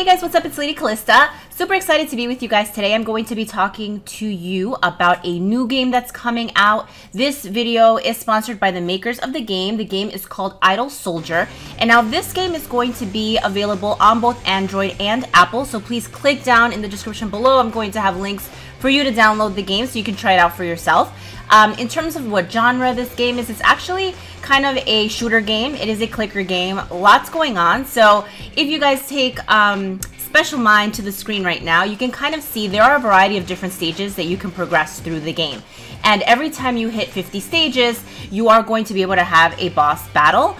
guys, what's up? It's Lady Calysta. Super excited to be with you guys today. I'm going to be talking to you about a new game that's coming out. This video is sponsored by the makers of the game. The game is called Idle Soldier. And now this game is going to be available on both Android and Apple. So please click down in the description below. I'm going to have links for you to download the game so you can try it out for yourself. In terms of what genre this game is, it's actually kind of a shooter game. It is a clicker game. Lots going on. So if you guys take special mind to the screen right now, you can kind of see there are a variety of different stages that you can progress through the game. And every time you hit 50 stages, you are going to be able to have a boss battle.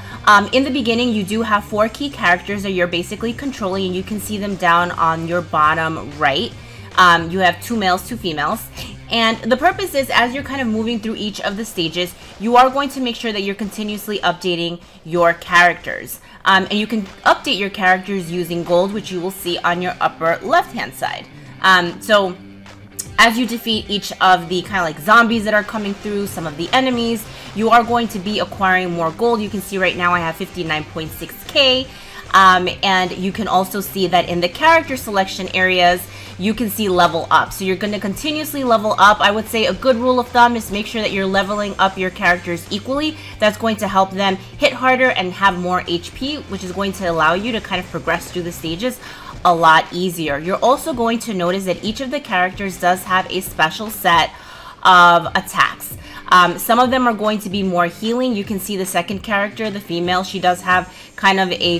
In the beginning, you do have 4 key characters that you're basically controlling, and you can see them down on your bottom right. You have 2 males, 2 females. And the purpose is, as you're kind of moving through each of the stages, you are going to make sure that you're continuously updating your characters. And you can update your characters using gold, which you will see on your upper left-hand side. So as you defeat each of the kind of like zombies that are coming through, some of the enemies, you are going to be acquiring more gold. You can see right now I have 59.6k. And you can also see that in the character selection areas, you can see level up. So you're going to continuously level up. I would say a good rule of thumb is make sure that you're leveling up your characters equally. That's going to help them hit harder and have more HP, which is going to allow you to kind of progress through the stages a lot easier. You're also going to notice that each of the characters does have a special set of attacks. Some of them are going to be more healing. You can see the second character, the female, she does have kind of a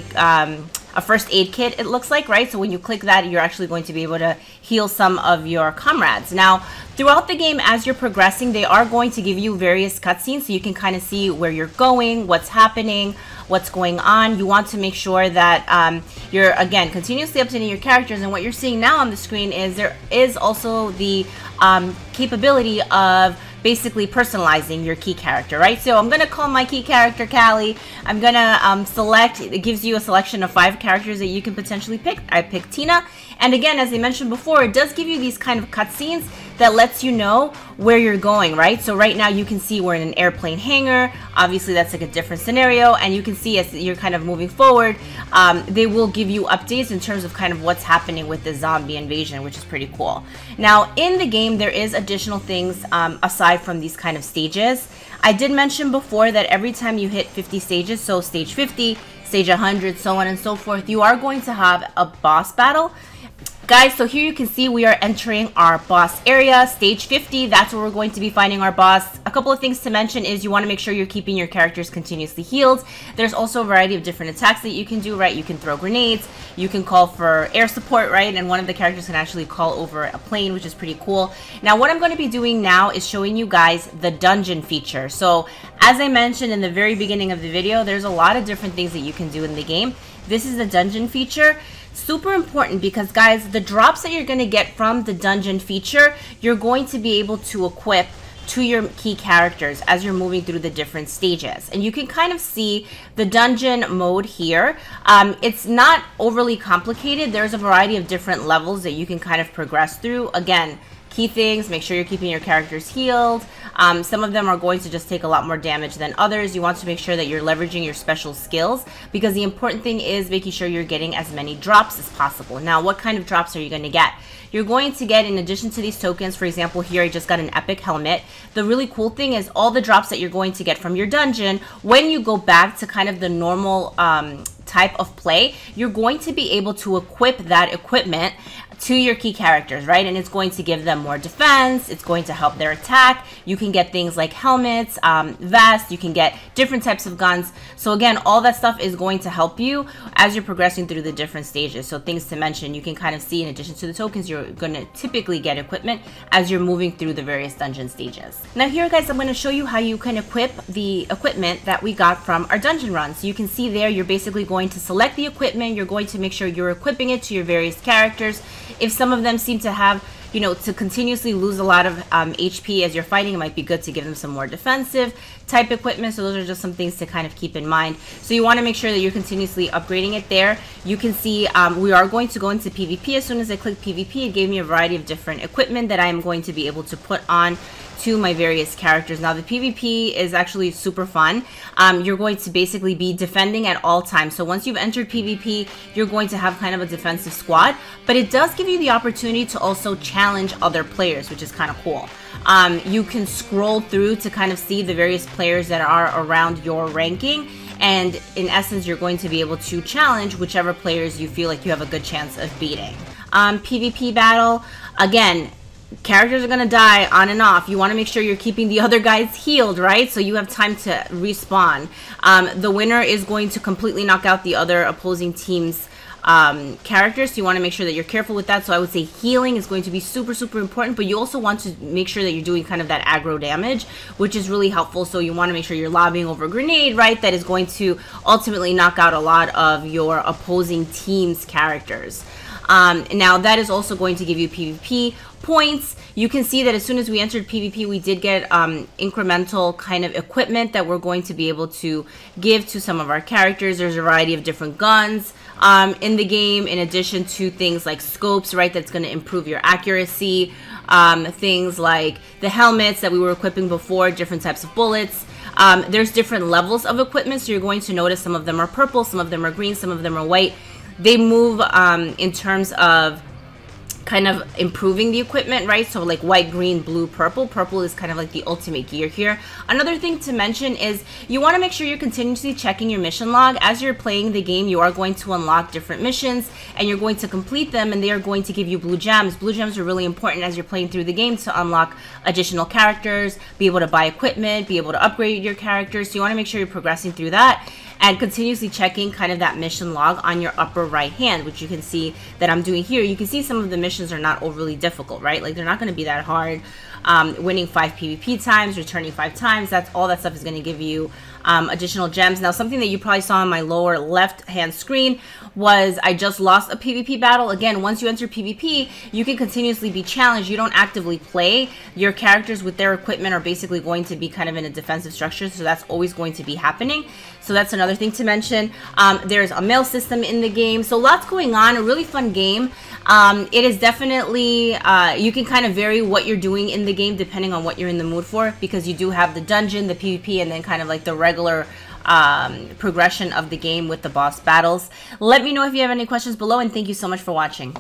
first aid kit, it looks like, right? So when you click that, you're actually going to be able to heal some of your comrades. Now, throughout the game, as you're progressing, they are going to give you various cutscenes so you can kind of see where you're going, what's happening, what's going on. You want to make sure that you're, again, continuously updating your characters. And what you're seeing now on the screen is there is also the capability of basically personalizing your key character, right? So I'm gonna call my key character Callie. I'm gonna select, it gives you a selection of 5 characters that you can potentially pick. I picked Tina. And again, as I mentioned before, it does give you these kind of cutscenes that lets you know where you're going, right? So right now you can see we're in an airplane hangar. Obviously that's like a different scenario, and you can see as you're kind of moving forward, they will give you updates in terms of kind of what's happening with the zombie invasion, which is pretty cool. Now in the game, there is additional things aside from these kind of stages. I did mention before that every time you hit 50 stages, so stage 50, stage 100, so on and so forth, you are going to have a boss battle. Guys, so here you can see we are entering our boss area, stage 50. That's where we're going to be finding our boss. A couple of things to mention is you want to make sure you're keeping your characters continuously healed. There's also a variety of different attacks that you can do, right? You can throw grenades, you can call for air support, right? And one of the characters can actually call over a plane, which is pretty cool. Now, what I'm going to be doing now is showing you guys the dungeon feature. So as I mentioned in the very beginning of the video, there's a lot of different things that you can do in the game. This is the dungeon feature. Super important because, guys, the drops that you're going to get from the dungeon feature, you're going to be able to equip to your key characters as you're moving through the different stages. And you can kind of see the dungeon mode here. It's not overly complicated. There's a variety of different levels that you can kind of progress through. Again, key things, make sure you're keeping your characters healed. Some of them are going to just take a lot more damage than others. You want to make sure that you're leveraging your special skills, because the important thing is making sure you're getting as many drops as possible. Now, what kind of drops are you going to get? You're going to get, in addition to these tokens, for example, here I just got an epic helmet. The really cool thing is all the drops that you're going to get from your dungeon, when you go back to kind of the normal type of play, you're going to be able to equip that equipment to your key characters, right? And it's going to give them more defense. It's going to help their attack. You can get things like helmets, vests. You can get different types of guns. So again, all that stuff is going to help you as you're progressing through the different stages. So things to mention, you can kind of see, in addition to the tokens, you're going to typically get equipment as you're moving through the various dungeon stages. Now here, guys, I'm going to show you how you can equip the equipment that we got from our dungeon run. So you can see there, you're basically going to select the equipment. You're going to make sure you're equipping it to your various characters. If some of them seem to have, you know, to continuously lose a lot of HP as you're fighting, it might be good to give them some more defensive type equipment. So those are just some things to kind of keep in mind. So you want to make sure that you're continuously upgrading it there. You can see we are going to go into PvP. As soon as I click PvP, it gave me a variety of different equipment that I am going to be able to put on to my various characters. Now, the PvP is actually super fun. You're going to basically be defending at all times. So once you've entered PvP, you're going to have kind of a defensive squad, but it does give you the opportunity to also challenge other players, which is kind of cool. You can scroll through to kind of see the various players that are around your ranking, and in essence, you're going to be able to challenge whichever players you feel like you have a good chance of beating. PvP battle, again, characters are going to die on and off. You want to make sure you're keeping the other guys healed, right? So you have time to respawn. The winner is going to completely knock out the other opposing team's characters, so you want to make sure that you're careful with that. So I would say healing is going to be super important, but you also want to make sure that you're doing kind of that aggro damage, which is really helpful. So you want to make sure you're lobbying over a grenade, right, that is going to ultimately knock out a lot of your opposing team's characters. Now that is also going to give you PvP points. You can see that as soon as we entered PvP, we did get incremental kind of equipment that we're going to be able to give to some of our characters. There's a variety of different guns in the game, in addition to things like scopes, right, that's going to improve your accuracy. Things like the helmets that we were equipping before, different types of bullets. There's different levels of equipment, so you're going to notice some of them are purple, some of them are green, some of them are white. They move in terms of kind of improving the equipment, right? So like white, green, blue, purple. Purple is kind of like the ultimate gear here. Another thing to mention is you want to make sure you're continuously checking your mission log. As you're playing the game, you are going to unlock different missions and you're going to complete them, and they are going to give you blue gems. Blue gems are really important as you're playing through the game to unlock additional characters, be able to buy equipment, be able to upgrade your characters. So you want to make sure you're progressing through that and continuously checking kind of that mission log on your upper right hand, which you can see that I'm doing here. You can see some of the missions are not overly difficult, right? Like they're not going to be that hard. Winning 5 PvP times, returning 5 times, that's all that stuff is going to give you additional gems. Now, something that you probably saw on my lower left hand screen was I just lost a PvP battle. Again, once you enter PvP, you can continuously be challenged. You don't actively play. Your characters with their equipment are basically going to be kind of in a defensive structure, so that's always going to be happening. So that's another thing to mention. There's a mail system in the game, so lots going on. A really fun game. It is definitely, you can kind of vary what you're doing in the game depending on what you're in the mood for, because you do have the dungeon, the PvP, and then kind of like the regular progression of the game with the boss battles. Let me know if you have any questions below, and thank you so much for watching.